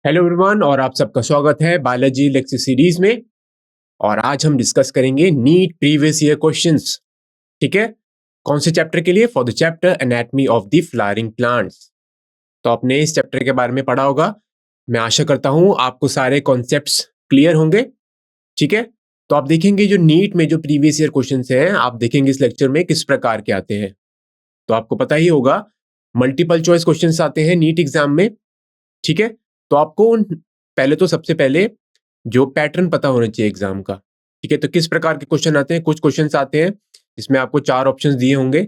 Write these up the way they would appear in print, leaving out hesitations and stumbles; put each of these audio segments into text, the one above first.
Hello everyone और आप सबका स्वागत है बायोलॉजी लेक्चर सीरीज में। और आज हम डिस्कस करेंगे नीट प्रीवियस ईयर क्वेश्चंस। ठीक है, कौन से चैप्टर के लिए? For the chapter anatomy of the flowering plants. तो आपने इस चैप्टर के बारे में पढ़ा होगा। मैं आशा करता हूं आपको सारे कॉन्सेप्ट्स क्लियर होंगे। ठीक है, तो आप देखेंगे जो नीट में जो प्रीवियस ईयर क्वेश्चंस हैं, आप देखेंगे इस लेक्चर में किस प्रकार के आते हैं। तो आपको पता ही होगा मल्टीपल चॉइस क्वेश्चंस आते हैं नीट एग्जाम में। ठीक है, तो आपको पहले तो सबसे पहले जो पैटर्न पता होना चाहिए एग्जाम का। ठीक है, तो किस प्रकार के क्वेश्चन आते हैं? कुछ क्वेश्चंस आते हैं जिसमें आपको 4 ऑप्शंस दिए होंगे।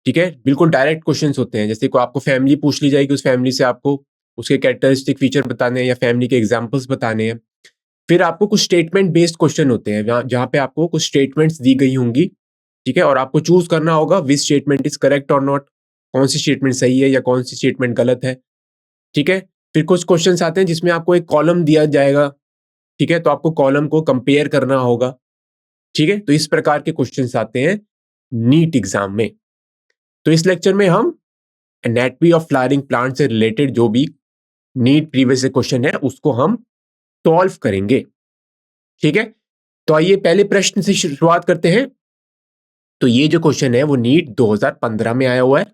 ठीक है, बिल्कुल डायरेक्ट क्वेश्चंस होते हैं, जैसे को आपको फैमिली पूछ ली जाएगी, उस फैमिली से आपको उसके कैरेक्टरिस्टिक फीचर बताने हैं या फैमिली के एग्जांपल्स बताने हैं। फिर आपको कुछ स्टेटमेंट बेस्ड क्वेश्चन होते हैं जहां पे आपको कुछ स्टेटमेंट्स दी गई होंगी। ठीक है, और आपको चूज करना होगा विच स्टेटमेंट इज करेक्ट और नॉट, कौन सी स्टेटमेंट सही है या कौन सी स्टेटमेंट गलत है। ठीक है, फिर कुछ क्वेश्चंस आते हैं जिसमें आपको एक कॉलम दिया जाएगा। ठीक है, तो आपको कॉलम को कंपेयर करना होगा। ठीक है, तो इस प्रकार के क्वेश्चंस आते हैं नीट एग्जाम में। तो इस लेक्चर में हम एनाटॉमी ऑफ फ्लावरिंग प्लांट से रिलेटेड जो भी नीट प्रीवियस क्वेश्चन है उसको हम सॉल्व करेंगे। ठीक है, तो आइए पहले प्रश्न से शुरुआत करते हैं। तो ये जो क्वेश्चन है वो नीट 2015 में आया हुआ है।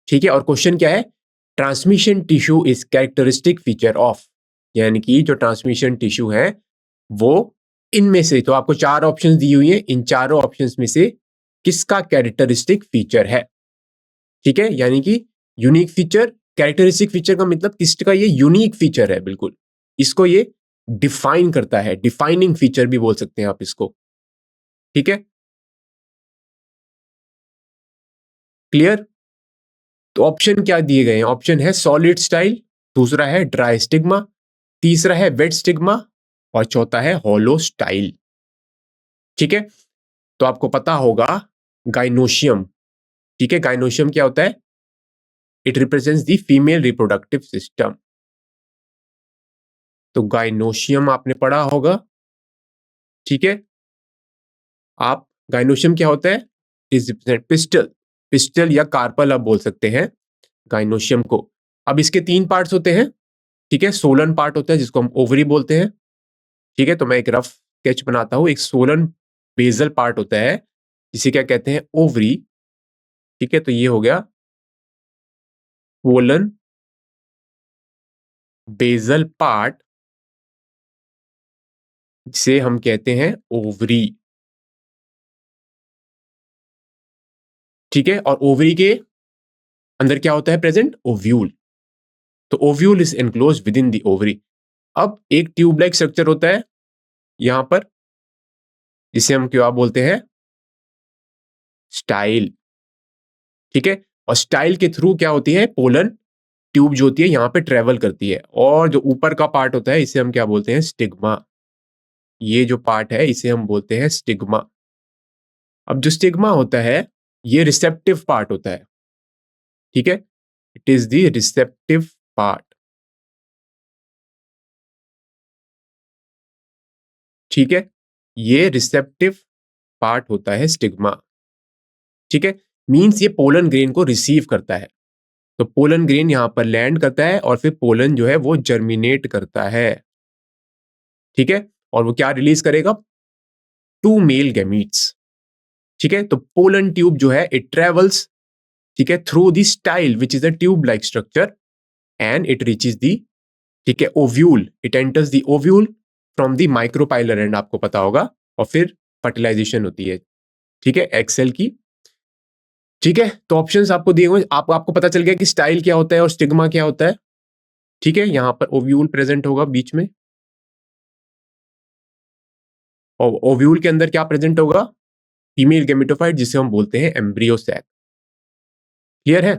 ठीक है, और क्वेश्चन क्या है? Transmission tissue is characteristic feature of, यानी कि जो ट्रांसमिशन टिश्यू है वो इनमें से, तो आपको 4 ऑप्शंस दी हुई है, इन चारों ऑप्शंस में से किसका कैरेक्टरिस्टिक फीचर है। ठीक है, यानी कि यूनिक फीचर, कैरेक्टरिस्टिक फीचर का मतलब किसका ये यूनिक फीचर है, बिल्कुल इसको ये डिफाइन करता है, डिफाइनिंग फीचर भी बोल सकते हैं आप इसको। ठीक है, क्लियर? तो ऑप्शन क्या दिए गए हैं? ऑप्शन है सॉलिड स्टाइल, दूसरा है ड्राई स्टिग्मा, तीसरा है वेट स्टिग्मा और चौथा है हॉलो स्टाइल। ठीक है, तो आपको पता होगा गाइनोशियम। ठीक है, गाइनोशियम क्या होता है? It represents the female reproductive system. तो गाइनोशियम आपने पढ़ा होगा। ठीक है, आप गाइनोशियम क्या होता है? इज पिस्टल, पिस्टल या कार्पल आप बोल सकते हैं गाइनोशियम को। अब इसके 3 पार्ट्स होते हैं। ठीक है, सोलन पार्ट होता है जिसको हम ओवरी बोलते हैं। ठीक है, तो मैं एक रफ स्केच बनाता हूं। एक सोलन बेजल पार्ट होता है जिसे क्या कहते हैं? ओवरी। ठीक है, तो ये हो गया सोलन बेजल पार्ट, जिसे हम कहते हैं ओवरी। ठीक है, और ओवरी के अंदर क्या होता है प्रेजेंट? ओव्यूल। तो ovule is enclose with in the ovary. अब एक ट्यूब लाइक स्ट्रक्चर होता है यहां पर, जिसे हम क्या बोलते हैं? स्टाइल। ठीक है, और स्टाइल के थ्रू क्या होती है? पोलन ट्यूब जो होती है यहां पे ट्रेवल करती है, और जो ऊपर का पार्ट होता है इसे हम क्या बोलते हैं? स्टिग्मा। ये जो पार्ट है इसे हम बोलते हैं स्टिग्मा। अब जो स्टिग्मा होता है ये रिसेप्टिव पार्ट होता है। ठीक है, it is the receptive part. ठीक है, ये रिसेप्टिव पार्ट होता है स्टिग्मा। ठीक है, मींस ये पोलन ग्रेन को रिसीव करता है। तो पोलन ग्रेन यहां पर लैंड करता है और फिर पोलन जो है वो जर्मिनेट करता है। ठीक है, और वो क्या रिलीज करेगा? 2 मेल गैमीट्स। ठीक है, तो पोलन ट्यूब जो है इट ट्रेवल्स, ठीक है, through the style which is a tube like structure and it reaches the, ठीक है, ovule. It enters the ovule from the micropylar and, आपको पता होगा, और फिर फर्टिलाइजेशन होती है। ठीक है, एक्सेल की। ठीक है, तो ऑप्शंस आपको दिए हुए, आपको पता चल गया कि स्टाइल क्या होता है और स्टिग्मा क्या होता है। ठीक है, यहां पर ओव्यूल प्रेजेंट होगा बीच में, और ओव्यूल के अंदर क्या प्रेजेंट होगा? फीमेल गेमेटोफाइट, जिसे हम बोलते हैं एम्ब्रियो सैक। क्लियर है?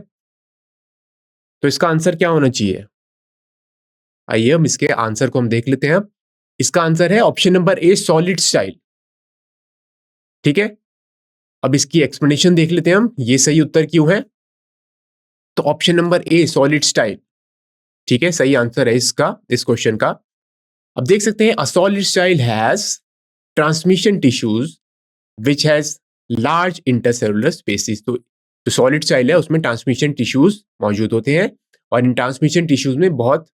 तो इसका आंसर क्या होना चाहिए? आइए हम इसके आंसर को हम देख लेते हैं। इसका आंसर है ऑप्शन नंबर ए, सॉलिड स्टाइल। ठीक है, अब इसकी एक्सप्लेनेशन देख लेते हैं हम, ये सही उत्तर क्यों है। तो ऑप्शन नंबर ए, सॉलिड स्टाइल, ठीक है, सही आंसर है इसका, इस क्वेश्चन का। अब देख सकते हैं, a solid style has transmission tissues which has large intercellular spaces. तो जो सॉलिड स्टाइल है उसमें ट्रांसमिशन टिश्यूज मौजूद होते हैं, और इन ट्रांसमिशन टिश्यूज में बहुत,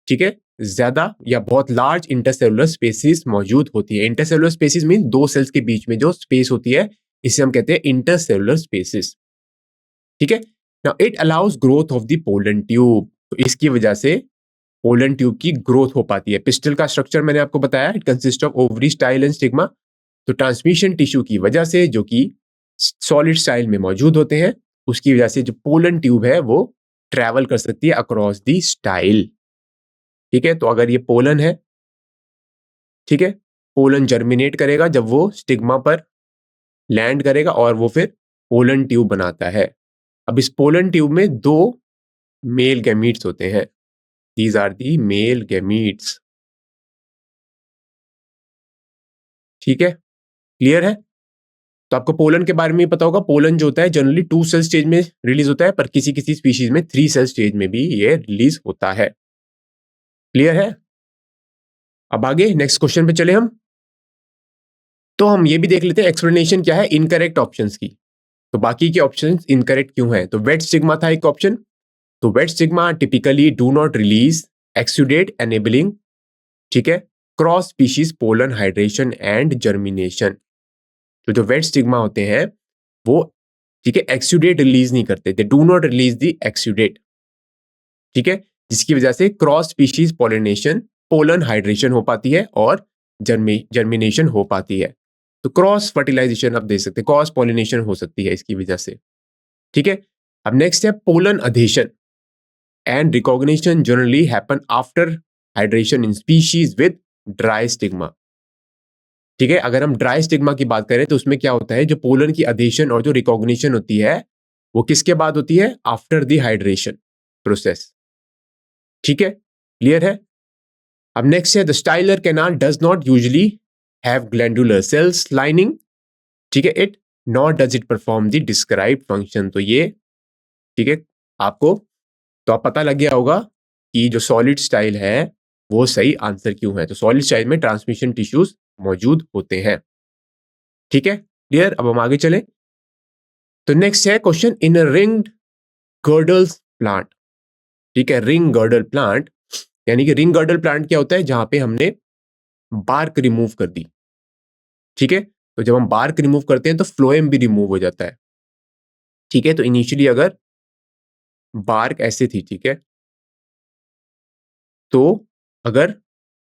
ठीक है, ज्यादा या बहुत लार्ज इंटरसेलुलर स्पेसिस मौजूद होती है। इंटरसेलुलर स्पेसिस मीन दो सेल्स के बीच में जो स्पेस होती है, इसे हम कहते हैं इंटरसेलुलर स्पेसिस। ठीक है, now it allows growth of the pollen tube. तो इसकी वजह से पोलन ट्यूब की ग्रोथ हो पाती है। पिस्टल का स्ट्रक्चर मैंने आपको बताया, it consist of ovary, style and stigma. तो ट्रांसमिशन टिश्यू की वजह से, जो कि सॉलिड स्टाइल में मौजूद होते हैं, उसकी वजह से जो पोलन ट्यूब है वो ट्रैवल कर सकती है अक्रॉस दी स्टाइल। ठीक है, तो अगर ये पोलन है, ठीक है, पोलन जर्मिनेट करेगा जब वो स्टिग्मा पर लैंड करेगा और वो फिर पोलन ट्यूब बनाता है। अब इस पोलन ट्यूब में दो मेल गैमीट्स होते हैं। These are the male gametes. ठीक है, क्लियर है? तो आपको पोलन के बारे में पता होगा। पोलन जो होता है जनरली 2 सेल स्टेज में रिलीज होता है, पर किसी किसी स्पीशीज में 3 सेल स्टेज में भी ये रिलीज होता है। क्लियर है? अब आगे नेक्स्ट क्वेश्चन पे चले हम। तो हम ये भी देख लेते हैं एक्सप्लेनेशन क्या है इनकरेक्ट ऑप्शंस की। तो बाकी के ऑप्शंस इनकरेक्ट क्यों हैं? तो वेट स्टिग्मा था एक ऑप्शन। तो wet stigma typically do not release exudate enabling, ठीक है, cross species pollen hydration and germination. तो जो वेट स्टिग्मा होते हैं वो, ठीक है, एक्सुडेट रिलीज नहीं करते, they do not release the exudate. ठीक है, जिसकी वजह से cross species pollination, pollen hydration हो पाती है और जर्मिनेशन हो पाती है। तो क्रॉस फर्टिलाइजेशन आप दे सकते हैं, क्रॉस पोलिनेशन हो सकती है इसकी वजह से। ठीक है, अब नेक्स्ट है pollen adhesion and recognition generally happen after hydration in species with dry stigma. ठीक है, अगर हम ड्राई स्टिग्मा की बात करें तो उसमें क्या होता है, जो पोलन की अधेशन और जो रिकॉग्निशन होती है वो किसके बाद होती है? After the hydration process. ठीक है, क्लियर है? अब नेक्स्ट है the styler canal does not usually have glandular cells lining. ठीक है, it not does it perform the described function. तो ये, ठीक है, आपको तो आप पता लग गया होगा कि जो सॉलिड स्टाइल है वो सही आंसर क्यों है। तो सॉलिड स्टाइल में ट्रांसमिशन टिश्यूज मौजूद होते हैं। ठीक है, क्लियर? अब हम आगे चले। तो नेक्स्ट है question in ringed girdles plant. ठीक है, रिंग गर्डल प्लांट, यानी कि रिंग गर्डल प्लांट क्या होता है? जहां पे हमने बार्क रिमूव कर दी। ठीक है, तो जब हम बार्क रिमूव करते हैं तो फ्लोएम भी रिमूव हो जाता है। ठीक है, तो इनिशियली अगर बार्क ऐसे थी, ठीक है, तो अगर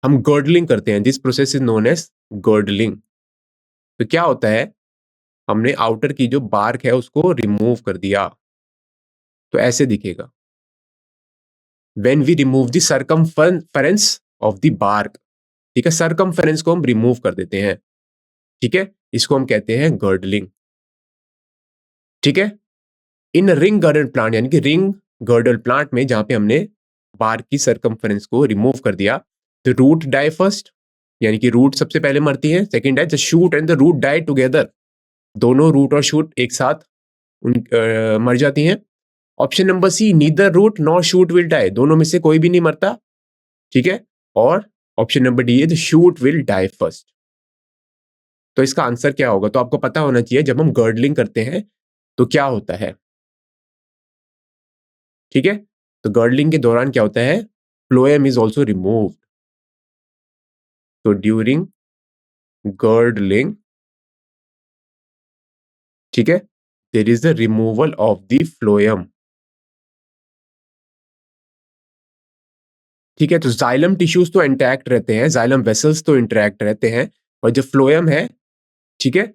हम गर्डलिंग करते हैं, this process is known as girdling. तो क्या होता है, हमने आउटर की जो बार्क है उसको रिमूव कर दिया, तो ऐसे दिखेगा। When we remove the circumference of the bark, ठीक है, सर्कमफेरेंस को हम रिमूव कर देते हैं। ठीक है, इसको हम कहते हैं गर्डलिंग। ठीक है, इन रिंग गर्डल प्लांट, यानी कि रिंग गर्डल प्लांट में जहां पे हमने बार्क की सर्कमफेरेंस को रिमूव कर दिया, तो रूट डाई फर्स्ट, यानी कि रूट सबसे पहले मरती है। सेकंड है the shoot and the root die together, दोनों रूट और शूट एक साथ मर जाती हैं। Option number C, neither root nor shoot will die, दोनों में से कोई भी नहीं मरता। ठीक है, और ऑप्शन नंबर डी है the shoot will die first. तो इसका आंसर क्या होगा? तो आपको पता होना चाहिए जब हम गर्डलिंग करते हैं तो क्या होता है। ठीक है, तो गर्डलिंग के दौरान क्या होता है? Phloem is also removed. तो ड्यूरिंग गर्डलिंग, ठीक है, there is the removal of the phloem. ठीक है, तो जाइलम टिश्यूज तो इंटैक्ट रहते हैं, जाइलम वेसल्स तो इंटैक्ट रहते हैं, और जो फ्लोएम है, ठीक है,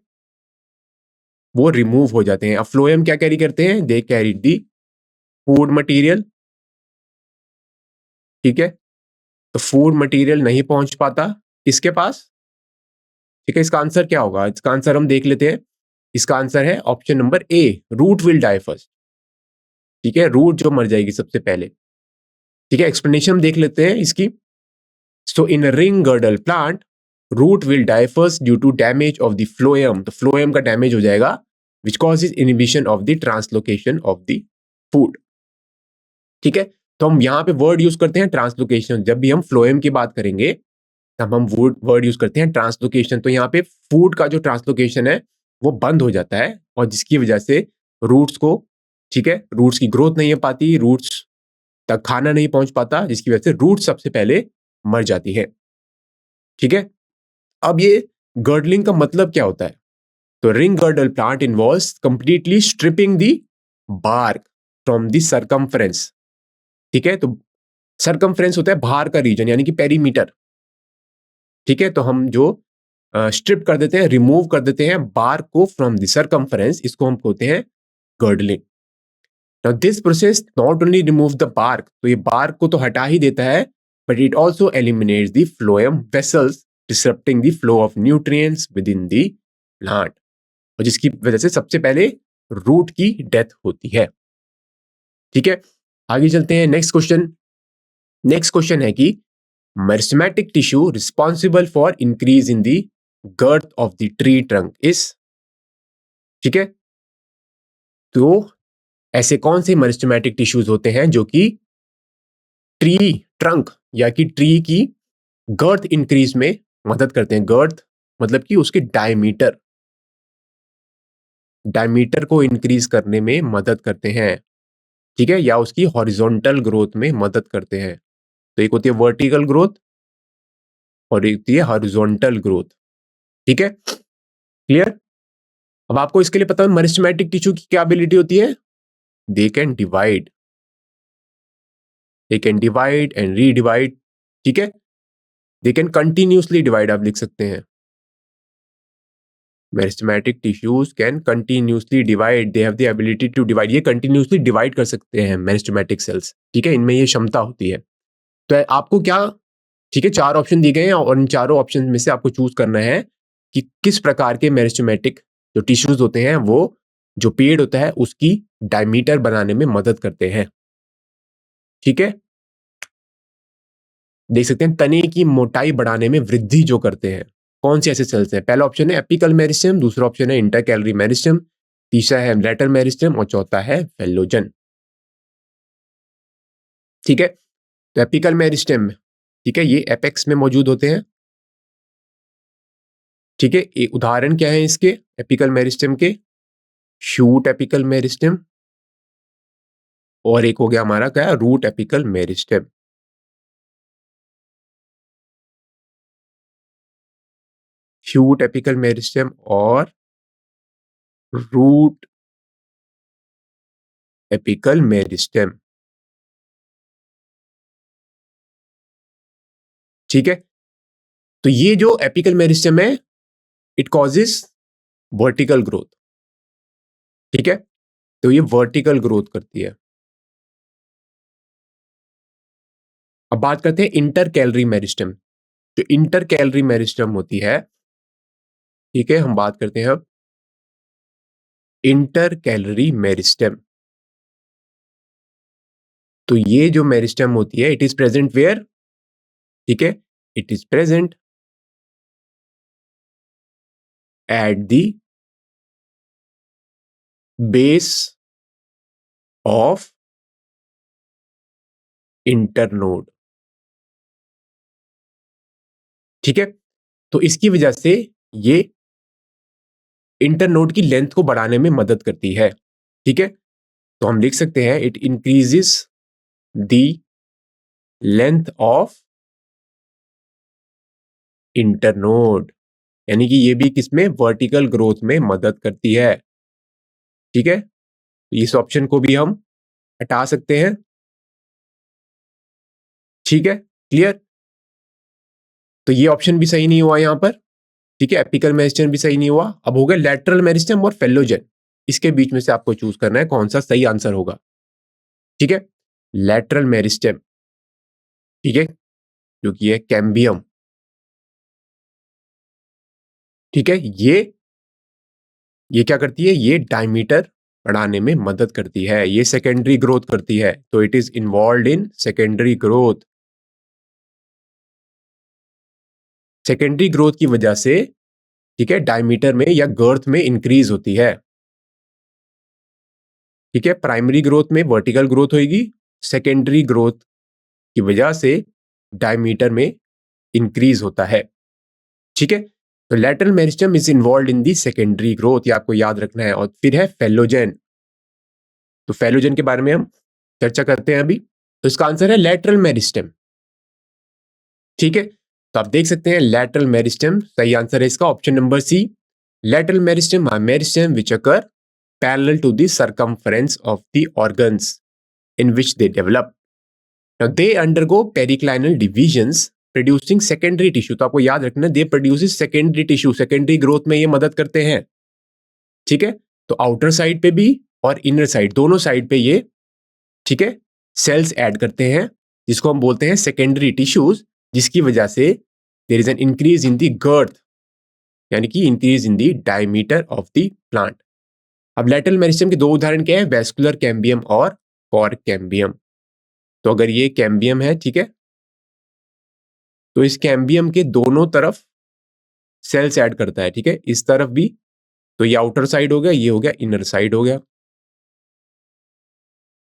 वो रिमूव हो जाते हैं। अब फ्लोएम क्या कैरी करते हैं? They carry the food material. ठीक है, तो फूड मटेरियल नहीं पहुंच पाता किसके पास? ठीक है, इसका आंसर क्या होगा? इसका आंसर हम देख लेते हैं। इसका आंसर है option number A, root will die first. ठीक है, रूट जो मर जाएगी सबसे पहले। ठीक है, एक्सप्लेनेशन हम देख लेते हैं इसकी। So in ring girdle plant, root will die first due to damage of the phloem. तो फ्लोएम का डैमेज हो जाएगा, which causes inhibition of the translocation of the food. ठीक है, तो हम यहाँ पे वर्ड यूज करते हैं ट्रांसलोकेशन। जब भी हम फ्लोएम की बात करेंगे तब हम वर्ड यूज करते हैं ट्रांसलोकेशन। तो यहाँ पे फूड का जो ट्रांसलोकेशन है वो बंद हो जाता है, और जिसकी वजह से रूट्स को, ठीक है, रूट्स की ग्रोथ नहीं हो पाती, रूट्स तक खाना नहीं पहुंच पाता, जिसकी वजह से रूट सबसे पहले मर जाती है। ठीक है, अब ये गर्डलिंग का मतलब क्या होता है? तो ring girdle plant involves completely stripping the bark from the circumference. ठीक है, तो सरकमफ्रेंस होता है बाहर का रीजन यानी कि पेरीमीटर। ठीक है, तो हम जो स्ट्रिप कर देते हैं, रिमूव कर देते हैं बार्क को फ्रॉम द सरकमफ्रेंस, इसको हम कहते हैं girdling. Now this process not only remove the bark, तो ये बार्क को तो हटा ही देता है, but it also eliminates the phloem vessels disrupting the flow of nutrients within the plant, और जिसकी वजह से सबसे पहले रूट की डेथ होती है। ठीक है, आगे चलते हैं। नेक्स्ट क्वेश्चन है कि meristematic tissue responsible for increase in the girth of the tree trunk is. ठीक है, तो ऐसे कौन से मेरिस्टेमेटिक टिश्यूज होते हैं जो कि ट्री ट्रंक या कि ट्री की गर्थ इंक्रीज में मदद करते हैं? गर्थ मतलब कि उसके डायमीटर को इंक्रीज करने में मदद करते हैं। ठीक है, या उसकी हॉरिजॉन्टल ग्रोथ में मदद करते हैं। तो एक होती है वर्टिकल ग्रोथ और एक होती है हॉरिजॉन्टल ग्रोथ। ठीक है, क्लियर? अब आपको इसके लिए पता है मेरिस्टेमेटिक टिश्यू की क्या एबिलिटी होती है? They can divide and redivide. ठीक है, दे कैन कंटिन्यूसली डिवाइड, आप लिख सकते हैं meristematic tissues can continuously divide, they have the ability to divide. ये कंटिन्यूसली डिवाइड कर सकते हैं मेरिस्टेमेटिक सेल्स। ठीक है, इनमें ये क्षमता होती है। तो आपको क्या, ठीक है, 4 ऑप्शन दिए गए हैं और इन चारों ऑप्शन में से आपको चूज करना है कि किस प्रकार के मेरिस्टेमेटिक जो टिश्यूज होते हैं वो जो पेड़ होता है उसकी डायमीटर बनाने में मदद करते हैं। ठीक है, देख सकते हैं तने की मोटाई बढ़ाने में वृद्धि जो करते हैं। कौन से ऐसे सेल्स हैं? पहला ऑप्शन है एपिकल मेरिस्टेम, दूसरा ऑप्शन है इंटरकैलरी मेरिस्टेम, तीसरा है लेटर मेरिस्टेम और चौथा है फेलोजन। ठीक है, तो एपिकल मेरिस्टेम, ठीक है, ये एपेक्स में मौजूद होते हैं। ठीक है, एक उदाहरण क्या है इसके एपिकल मेरिस्टेम के? शूट एपिकल मेरिस्टेम और एक हो गया हमारा क्या, root apical meristem. Shoot apical meristem और रूट एपिकल मेरिस्टेम। ठीक है, तो ये जो एपिकल मेरिस्टेम है इट कॉजेस वर्टिकल ग्रोथ। ठीक है, तो ये वर्टिकल ग्रोथ करती है। अब बात करते हैं इंटर कैलरी मेरिस्टेम। जो इंटर कैलरी मेरिस्टेम होती है, ठीक है, हम बात करते हैं अब इंटर कैलरी मेरिस्टेम। तो ये जो मेरिस्टेम होती है इट इज प्रेजेंट वेयर? ठीक है, it is present at the base of internode. ठीक है, तो इसकी वजह से ये इंटरनोड की लेंथ को बढ़ाने में मदद करती है। ठीक है, तो हम लिख सकते हैं it increases the length of internode, यानी कि ये भी किसमें, वर्टिकल ग्रोथ में मदद करती है। ठीक है, तो इस ऑप्शन को भी हम हटा सकते हैं। ठीक है, क्लियर? तो ये ऑप्शन भी सही नहीं हुआ यहां पर। ठीक है, एपिकल मेरिस्टेम भी सही नहीं हुआ। अब हो गया लैटरल मेरिस्टेम और फेलोजन। इसके बीच में से आपको चूज करना है कौन सा सही आंसर होगा। ठीक है, लैटरल मेरिस्टेम, ठीक है, जो कि है कैम्बियम। ठीक है, ये क्या करती है, ये डायमीटर बढ़ाने में मदद करती है, ये सेकेंडरी ग्रोथ करती है, तो it is involve in secondary growth. Secondary growth की वजह से, ठीक है, डायमीटर में या गर्थ में इंक्रीज होती है। ठीक है, प्राइमरी ग्रोथ में वर्टिकल ग्रोथ होगी, सेकेंडरी ग्रोथ की वजह से डायमीटर में इंक्रीज होता है। ठीक है, तो lateral meristem is involve in the secondary growth, ये आपको याद रखना है। और फिर है फेलोजन। तो फेलोजन के बारे में हम चर्चा करते हैं अभी। तो इसका आंसर है लैटरल मेरिस्टेम। ठीक है, तो आप देख सकते हैं लैटरल मेरिस्टेम सही आंसर है इसका option number C. Lateral meristem are meristem which occur parallel to the circumference of the organs in which they develop. Now they undergo periclinal divisions producing secondary tissue. तो आपको याद रखना they produces secondary tissue, secondary growth में ये मदद करते हैं। ठीक है, तो आउटर साइड पे भी और इनर साइड दोनों साइड पे ये ठीक है सेल्स ऐड करते हैं जिसको हम बोलते हैं सेकेंडरी टिश्यूज, जिसकी वजह से there is an increase in the girth यानी कि increase in the diameter of the plant. अब लैटरल मेरिस्टेम के दो उदाहरण क्या है, वेस्कुलर कैम्बियम और कॉर्क कैम्बियम। तो अगर ये कैम्बियम है ठीक है, तो इस कैम्बियम के दोनों तरफ सेल्स ऐड करता है। ठीक है, इस तरफ भी, तो ये आउटर साइड हो गया, ये हो गया इनर साइड हो गया।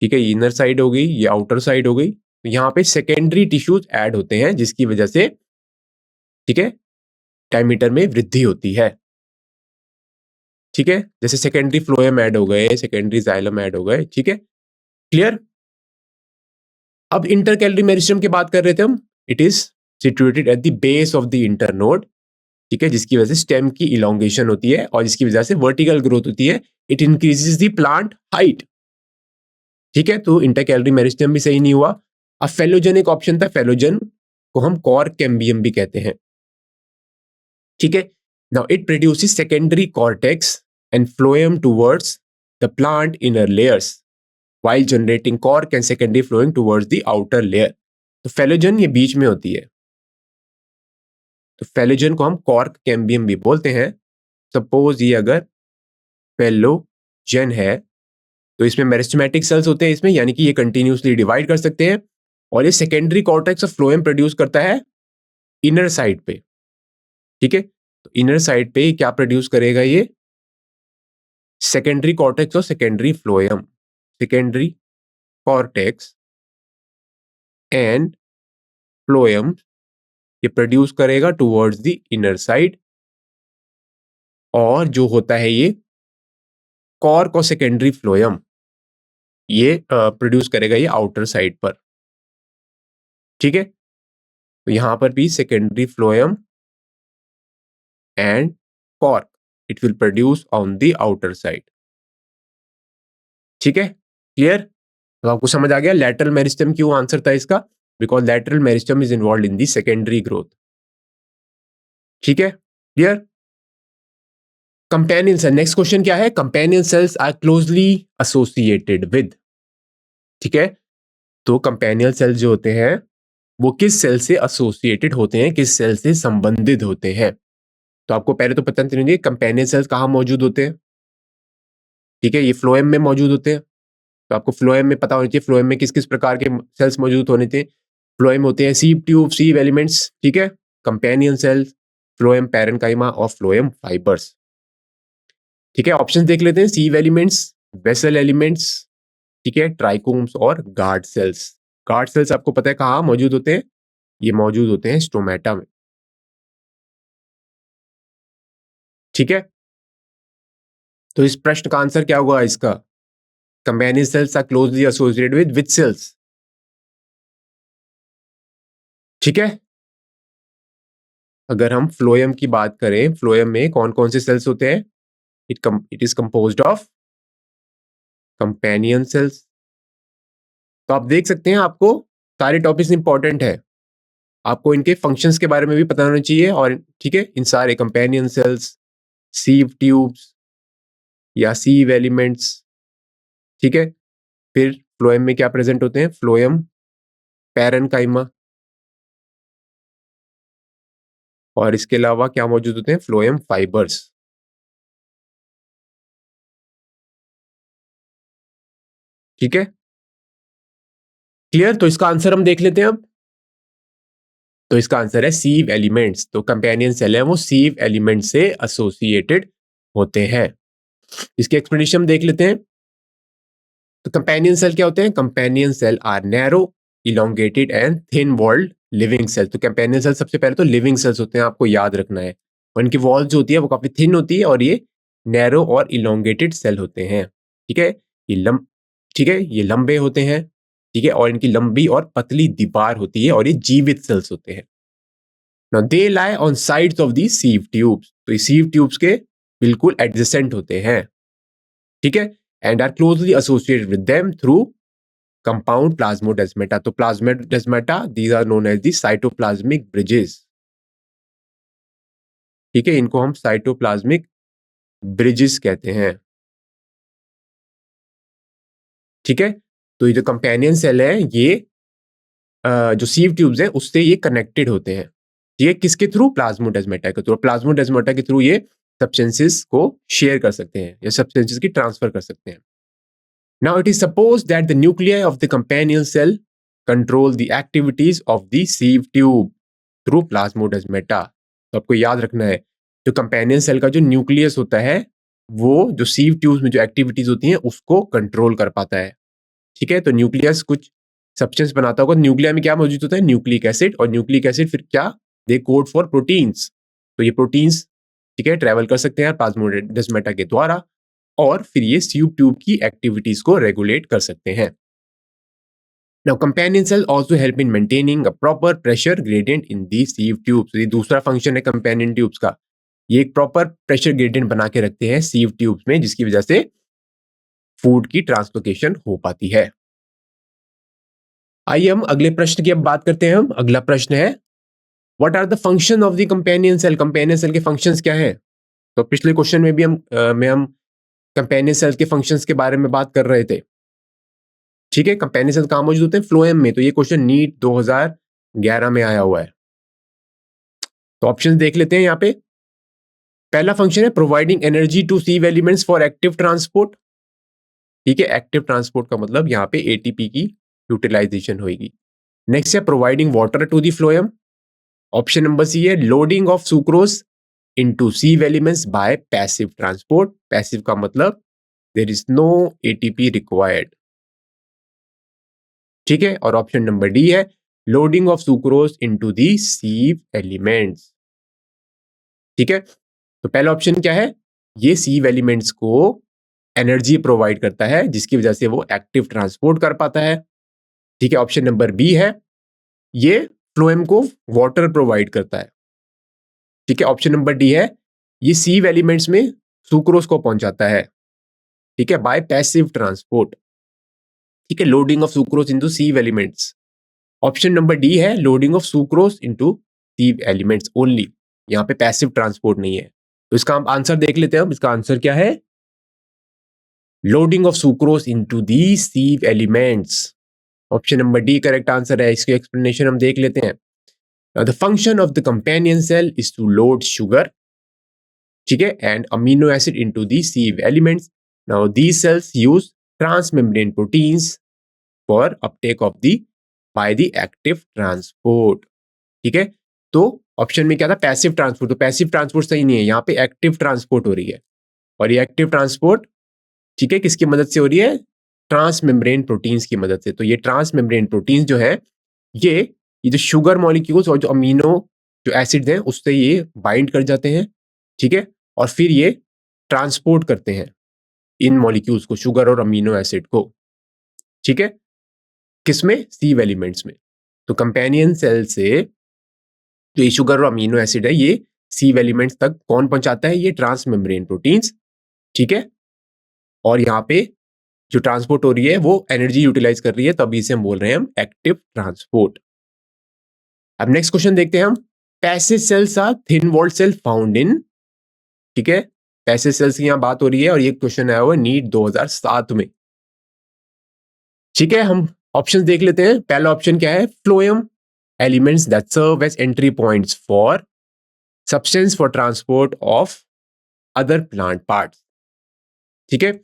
ठीक है, ये इनर साइड हो गई, ये आउटर साइड हो गई। तो यहाँ पे सेकेंडरी टिश्यूज ऐड होते हैं जिसकी वजह से ठीक है डायमीटर में वृद्धि होती है। ठीक है, जैसे सेकेंडरी फ्लोएम ऐड हो गए, सेकेंडरी जाइलम ऐड हो गए। ठीक है, क्लियर। अब इंटरकैलरी मेरिस्टेम की बात कर रहे थे हम। It is situated at the base of the internode. ठीक है, जिसकी वजह से स्टेम की इलोंगेशन होती है और जिसकी वजह से वर्टिकल ग्रोथ होती है। It increases the plant height. ठीक है, तो इंटरकैलरी मेरिस्टेम भी सही नहीं हुआ। अब फेलोजन एक ऑप्शन था, फेलोजन को हम कॉर्क कैम्बियम भी कहते हैं। ठीक है, now it produces secondary cortex and phloem towards the plant inner layers while generating cork and secondary flowing towards the outer layer. तो फेलोजन ये बीच में होती है, तो फेलोजन को हम कॉर्क कैम्बियम भी बोलते हैं। सपोज ये अगर फेलोजन है तो इसमें मेरिस्टेमेटिक सेल्स होते हैं इसमें, यानी कि ये कंटिन्यूसली डिवाइड कर सकते हैं और ये secondary cortex of phloem produce करता है इनर साइड पे। ठीक है, तो इनर साइड पे क्या प्रोड्यूस करेगा ये सेकेंडरी कॉर्टेक्स और secondary phloem, secondary cortex and phloem ये प्रोड्यूस करेगा टुवर्ड्स द इनर साइड, और जो होता है ये कॉर्क और सेकेंडरी फ्लोएम ये प्रोड्यूस करेगा ये आउटर साइड पर। ठीक है, तो यहां पर भी secondary phloem and cork it will produce on the outer side. ठीक है, क्लियर। तो आपको समझ आ गया लैटरल मेरिस्टेम क्यों आंसर था इसका, because lateral meristem is involve in the secondary growth. ठीक है, clear. Companion cell, next question क्या है, companion cells are closely associated with. ठीक है, तो कंपेनियन सेल जो होते हैं वो किस सेल से एसोसिएटेड होते हैं, किस सेल से संबंधित होते हैं। तो आपको पहले तो पता चलना चाहिए कंपेनियन सेल्स कहाँ मौजूद होते हैं। ठीक है, ये फ्लोएम में मौजूद होते हैं, तो आपको फ्लोएम में पता होना चाहिए फ्लोएम में किस किस प्रकार के सेल्स मौजूद होने चाहिए। फ्लोएम होते हैं सीव ट्यूब, सीव एलिमेंट्स। ठीक है, कंपेनियन सेल्स, फ्लोएम पैरेन्काइमा और फ्लोएम फाइबर्स। ठीक है, ऑप्शन देख लेते हैं, सीव एलिमेंट्स, वेसल एलिमेंट्स, ठीक है, ट्राइकोम्स और गार्ड सेल्स। गार्ड सेल्स आपको पता है कहाँ मौजूद होते हैं, ये मौजूद होते हैं स्टोमेटा में। ठीक है, तो इस प्रश्न का आंसर क्या होगा इसका, companion cells are closely associated with which cells. ठीक है, अगर हम फ्लोएम की बात करें, फ्लोएम में कौन कौन से सेल्स होते हैं, it is composed of companion cells. तो आप देख सकते हैं आपको सारे टॉपिक्स इंपॉर्टेंट है, आपको इनके फंक्शंस के बारे में भी पता होना चाहिए। और ठीक है, इन सारे कंपेनियन सेल्स, सीव ट्यूब्स या सीव एलिमेंट्स। ठीक है, फिर फ्लोएम में क्या प्रेजेंट होते हैं, फ्लोएम पैरेन्काइमा, और इसके अलावा क्या मौजूद होते हैं, फ्लोएम फाइबर्स। ठीक है, क्लियर। तो इसका आंसर हम देख लेते हैं अब। तो इसका आंसर है सीव एलिमेंट्स। तो कंपेनियन सेल है वो सीव एलिमेंट से एसोसिएटेड होते हैं। इसके एक्सप्लेनेशन हम देख लेते हैं। तो कंपेनियन सेल क्या होते हैं, companion cell are narrow, elongated and thin walled living cell. तो कंपेनियन सेल सबसे पहले तो लिविंग सेल्स होते हैं, आपको याद रखना है। और इनकी वॉल जो होती है वो काफी थिन होती है और ये नैरो और इलोंगेटेड सेल होते हैं। ठीक है, ठीक है, ये लंबे होते हैं। ठीक है, और इनकी लंबी और पतली दीवार होती है और ये जीवित सेल्स होते हैं। Now they lie on sides of the sieve tubes, तो ये सीव ट्यूब्स के बिल्कुल एडजेसेंट होते हैं, ठीक है, and are closely associated with them through compound plasmodesmata. तो plasmodesmata these are known as the cytoplasmic bridges, ठीक है, इनको हम साइटोप्लाज्मिक ब्रिजेस कहते हैं, ठीक है। तो ये जो कंपेनियन सेल है ये जो सीव ट्यूब्स है उससे ये कनेक्टेड होते हैं, ये किसके थ्रू, प्लाज्मोडेस्माटा के थ्रू। प्लाज्मोडेस्माटा के थ्रू ये सब्सटेंसेस को शेयर कर सकते हैं या सब्सटेंसेस की ट्रांसफर कर सकते हैं। Now it is suppose that the nuclei of the companion cell control the activities of the sieve tube through plasmodesmata. तो आपको याद रखना है जो कंपेनियन सेल का जो न्यूक्लियस होता है वो जो सीव ट्यूब्स में जो एक्टिविटीज होती हैं उसको कंट्रोल कर पाता है, ठीक है। तो न्यूक्लियस कुछ सब्सटेंस बनाता होगा, न्यूक्लिया में क्या मौजूद होता है, न्यूक्लिक एसिड, और न्यूक्लिक एसिड फिर क्या, दे कोड फॉर प्रोटीन्स। तो ये प्रोटीन्स, ठीक है, ट्रेवल कर सकते हैं प्लाज्मोडेस्माटा के द्वारा और फिर ये सीव ट्यूब की एक्टिविटीज को रेगुलेट कर सकते हैं। Now companion cell also help in maintaining a proper pressure gradient in the sieve tubes. ये दूसरा फंक्शन है कंपेनियन ट्यूब्स का, ये एक प्रॉपर प्रेशर ग्रेडियंट बना के रखते हैं सीव ट्यूब्स में जिसकी वजह से फूड की ट्रांसलोकेशन हो पाती है। आइए हम अगले प्रश्न की अब बात करते हैं। हम अगला प्रश्न है what are the function of the companion cell. Companion cell के फंक्शंस क्या हैं। तो पिछले क्वेश्चन में भी हम कंपेनियन सेल के फंक्शंस के बारे में बात कर रहे थे, ठीक है। कंपेनियन सेल कहाँ मौजूद होते हैं, फ्लोएम में। तो ये क्वेश्चन नीट 2011 में आया हुआ है। तो ऑप्शन देख लेते हैं यहाँ पे। पहला फंक्शन है providing energy to sieve elements for active transport, ठीक है। एक्टिव ट्रांसपोर्ट का मतलब यहाँ पे एटीपी की यूटिलाइजेशन होगी। नेक्स्ट है providing water to the phloem. Option number C है loading of sucrose into sieve elements by passive transport. Passive का मतलब there is no ATP required, ठीक है। और ऑप्शन नंबर डी है loading of sucrose into the sieve elements, ठीक है। तो पहला ऑप्शन क्या है, ये सीव एलिमेंट्स को एनर्जी प्रोवाइड करता है जिसकी वजह से वो एक्टिव ट्रांसपोर्ट कर पाता है, ठीक है। ऑप्शन नंबर बी है ये फ्लोएम को वाटर प्रोवाइड करता है, ठीक है। ऑप्शन नंबर डी है ये सीव एलिमेंट्स में सुक्रोज को पहुंचाता है, ठीक है, बाय पैसिव ट्रांसपोर्ट, ठीक है, loading of sucrose into sieve elements. Option number D है loading of sucrose into sieve elements only, यहां पे पैसिव ट्रांसपोर्ट नहीं है। तो इसका हम आंसर देख लेते हैं। इसका आंसर क्या है, loading of sucrose into the sieve elements. Option number D correct answer है। इसकी एक्सप्लेनेशन हम देख लेते हैं। Now, the function of the companion cell is to load sugar, ठीक है, and amino acid into the sieve elements. Now, these cells use transmembrane proteins for uptake of the by the active transport, ठीक है। तो option में क्या था, passive transport. तो passive transport सही नहीं है, यहाँ पे एक्टिव ट्रांसपोर्ट हो रही है। और ये एक्टिव ट्रांसपोर्ट, ठीक है, किसकी मदद से हो रही है, ट्रांसमेम्ब्रेन प्रोटीन्स की मदद से। तो ये ट्रांसमेम्ब्रेन प्रोटीन्स जो है ये जो शुगर मॉलिक्यूल्स और जो अमीनो जो एसिड हैं उससे ये बाइंड कर जाते हैं, ठीक है, और फिर ये ट्रांसपोर्ट करते हैं इन मॉलिक्यूल्स को, शुगर और अमीनो एसिड को, ठीक है, किसमें, सीव एलिमेंट्स में। तो कंपेनियन सेल से जो ये शुगर और अमीनो एसिड है ये सीव एलिमेंट्स तक कौन पहुंचाता है, ये ट्रांसमेम्ब्रेन प्रोटीन्स, ठीक है। और यहाँ पे जो ट्रांसपोर्ट हो रही है वो एनर्जी यूटिलाइज कर रही है, तभी से हम बोल रहे हैं हम एक्टिव ट्रांसपोर्ट। अब नेक्स्ट क्वेश्चन देखते हैं हम। Passive cells are thin walled cell found in, ठीक है, पैसिव सेल्स की यहां बात हो रही है और ये क्वेश्चन आया हुआ है नीट 2007 में, ठीक है। हम ऑप्शन देख लेते हैं। पहला ऑप्शन क्या है, phloem elements that serve as entry points for substance for transport of other plant parts, ठीक है,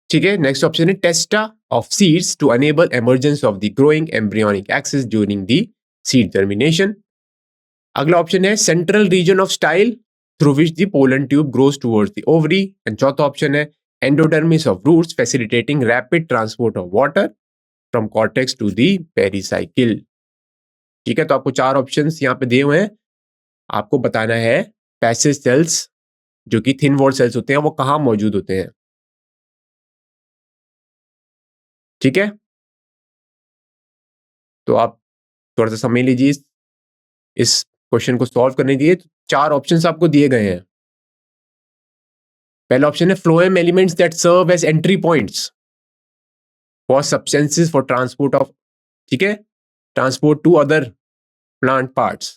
ठीक है। नेक्स्ट ऑप्शन है testa of seeds to enable emergence of the growing embryonic axis during the seed germination. अगला option है central region of style through which the pollen tube grows towards the ovary. And चौथा option है endodermis of roots facilitating rapid transport of water from cortex to the pericycle, ठीक है। तो आपको चार options यहाँ पे दिए हुए हैं, आपको बताना है पैसिव सेल्स जो कि थिन वॉल सेल्स होते हैं वो कहाँ मौजूद होते हैं, ठीक है। तो थोड़ा सा समय लीजिए इस क्वेश्चन को सॉल्व करने दिए। 4 ऑप्शंस आपको दिए गए हैं। पहला ऑप्शन है phloem elements that serve as entry points for substances for transport of, ठीक है, transport to other plant parts,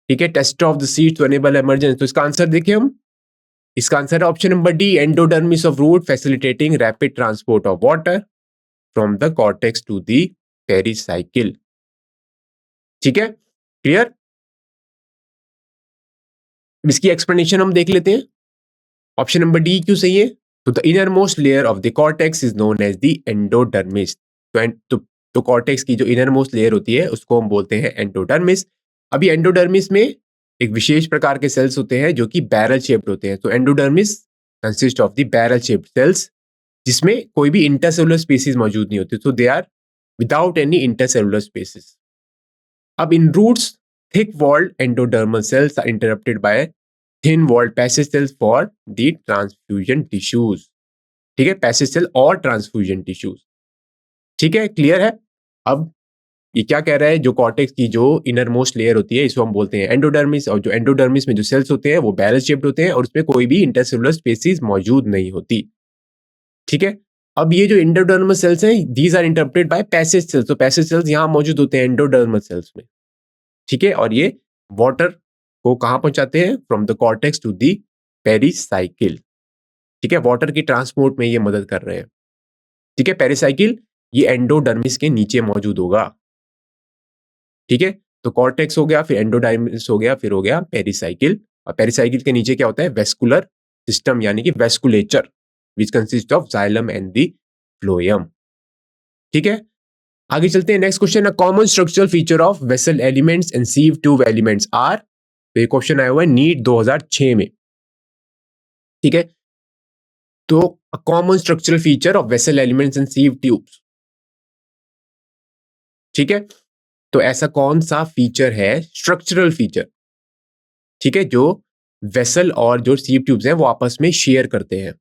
ठीक है, test of the seeds to enable emergence. तो इसका आंसर देखिए हम, इसका आंसर है option number D, endodermis of root facilitating rapid transport of water from the cortex to the pericycle. ठीक है, क्लियर। इसकी एक्सप्लेनेशन हम देख लेते हैं। ऑप्शन नंबर डी क्यों सही है? तो the innermost layer of the cortex is known as the endodermis. तो कॉर्टेक्स की जो इनर मोस्ट लेयर होती है उसको हम बोलते हैं एंडोडर्मिस। अभी एंडोडर्मिस में एक विशेष प्रकार के सेल्स होते हैं जो कि बैरल शेप्ड होते हैं। तो endodermis consist of the barrel shaped cells जिसमें कोई भी इंटरसेलुलर स्पेसिस मौजूद नहीं होती। तो they are without any intercellular spaces. अब in roots thick walled endodermal cells are interrupted by thin walled passage cells for the transfusion tissues. ठीक है, पैसेज सेल और ट्रांसफ्यूजन टिश्यूज। ठीक है, क्लियर है। अब ये क्या कह रहा है, जो कॉर्टेक्स की जो इनर मोस्ट लेयर होती है इसको हम बोलते हैं एंडोडर्मिस, और जो एंडोडर्मिस में जो सेल्स होते हैं वो बैरल शेप्ड होते हैं और उसमें कोई भी इंटरसेलुलर स्पेसिस मौजूद नहीं होती। ठीक है, अब ये जो एंडोडर्मल सेल्स हैं these are interrupted by passage cells. तो पैसेज सेल्स यहां मौजूद होते हैं एंडोडर्मल सेल्स में। ठीक है, और ये वाटर को कहां पहुंचाते हैं? From the cortex to the pericycle. ठीक है, वाटर की ट्रांसपोर्ट में ये मदद कर रहे हैं। ठीक है, पेरिसाइकिल ये एंडोडर्मिस के नीचे मौजूद होगा। ठीक है, तो कॉर्टेक्स हो गया, फिर एंडोडर्मिस हो गया, फिर हो गया पेरिसाइकिल। और पेरिसाइकिल के नीचे क्या होता है? वेस्कुलर सिस्टम यानी कि vasculature which consist of xylem and the phloem. ठीक है, आगे चलते हैं। Next question, a common structural feature of vessel elements and sieve tube elements are. तो ये क्वेश्चन आया हुआ है नीट 2006 में। ठीक है, तो अ common structural feature of vessel elements and sieve tubes. ठीक है, तो ऐसा कौन सा फीचर है, स्ट्रक्चरल फीचर, ठीक है, जो वेसल और जो सीव ट्यूब्स हैं वो आपस में शेयर करते हैं।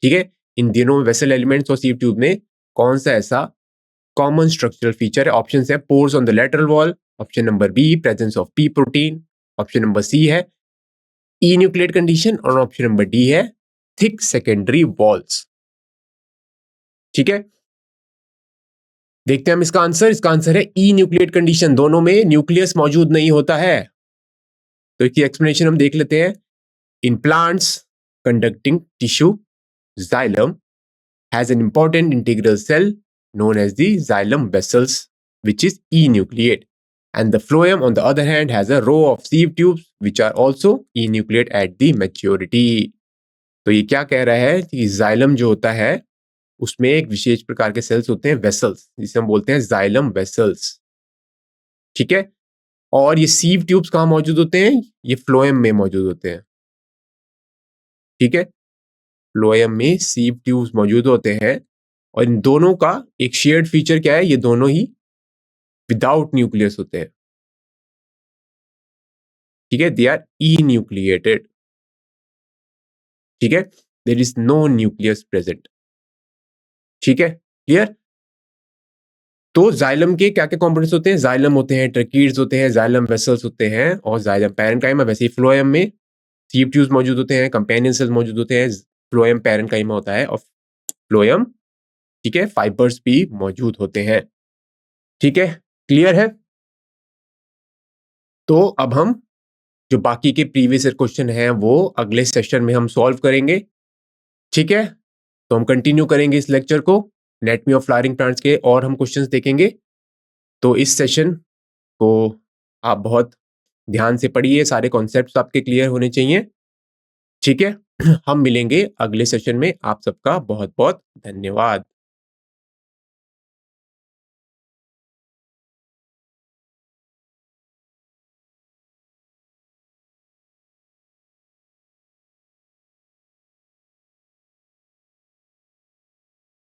ठीक है, इन दोनों वेसल एलिमेंट्स और सीव ट्यूब में कौन सा ऐसा कॉमन स्ट्रक्चरल फीचर है? ऑप्शन है pores on the lateral wall, option number B presence of P protein, option number C है ई न्यूक्लियेट कंडीशन, और ऑप्शन नंबर डी है थिक सेकेंडरी वॉल्स। ठीक है, देखते हैं हम इसका आंसर। इसका आंसर है ई न्यूक्लियेट कंडीशन, दोनों में न्यूक्लियस मौजूद नहीं होता है। तो इसकी एक्सप्लेनेशन हम देख लेते हैं। In plants conducting tissue xylem has an important integral cell known as the xylem vessels which is enucleate, and the phloem on the other hand has a row of sieve tubes which are also enucleate at the maturity। तो ये क्या कह रहा है कि xylem जो होता है उसमें एक विशेष प्रकार के सेल्स होते हैं वेसल्स, जिसे हम बोलते हैं xylem vessels। ठीक है, और ये सीव ट्यूब्स कहाँ मौजूद होते हैं? ये फ्लोएम में मौजूद होते हैं। ठीक है, फ्लोएम में सीव ट्यूब्स मौजूद होते हैं, और इन दोनों का एक शेयर्ड फीचर क्या है? ये दोनों ही विदाउट न्यूक्लियस होते हैं। ठीक है, दे आर इन्यूक्लिएटेड। ठीक है, there is no nucleus present. ठीक है, क्लियर। तो जाइलम के क्या क्या कंपोनेंट्स होते हैं? जाइलम होते हैं, ट्रकीड्स होते हैं, जाइलम वेसल्स होते हैं, और जाइलम पैरेन्काइमा। वैसे ही फ्लोएम में सीव ट्यूब्स मौजूद होते हैं, कंपेनियन सेल्स मौजूद होते हैं, फ्लोएम पैरेन्काइमा होता है, और फ्लोएम, ठीक है, फाइबर्स भी मौजूद होते हैं। ठीक है, क्लियर है। तो अब हम जो बाकी के प्रीवियस ईयर क्वेश्चन हैं वो अगले सेशन में हम सॉल्व करेंगे। ठीक है, तो हम कंटिन्यू करेंगे इस लेक्चर को, एनाटॉमी ऑफ फ्लावरिंग प्लांट्स के और हम क्वेश्चंस देखेंगे। तो इस सेशन को आप बहुत ध्यान से पढ़िए, सारे कॉन्सेप्ट्स आपके क्लियर होने चाहिए। ठीक है, हम मिलेंगे अगले सेशन में। आप सबका बहुत बहुत धन्यवाद।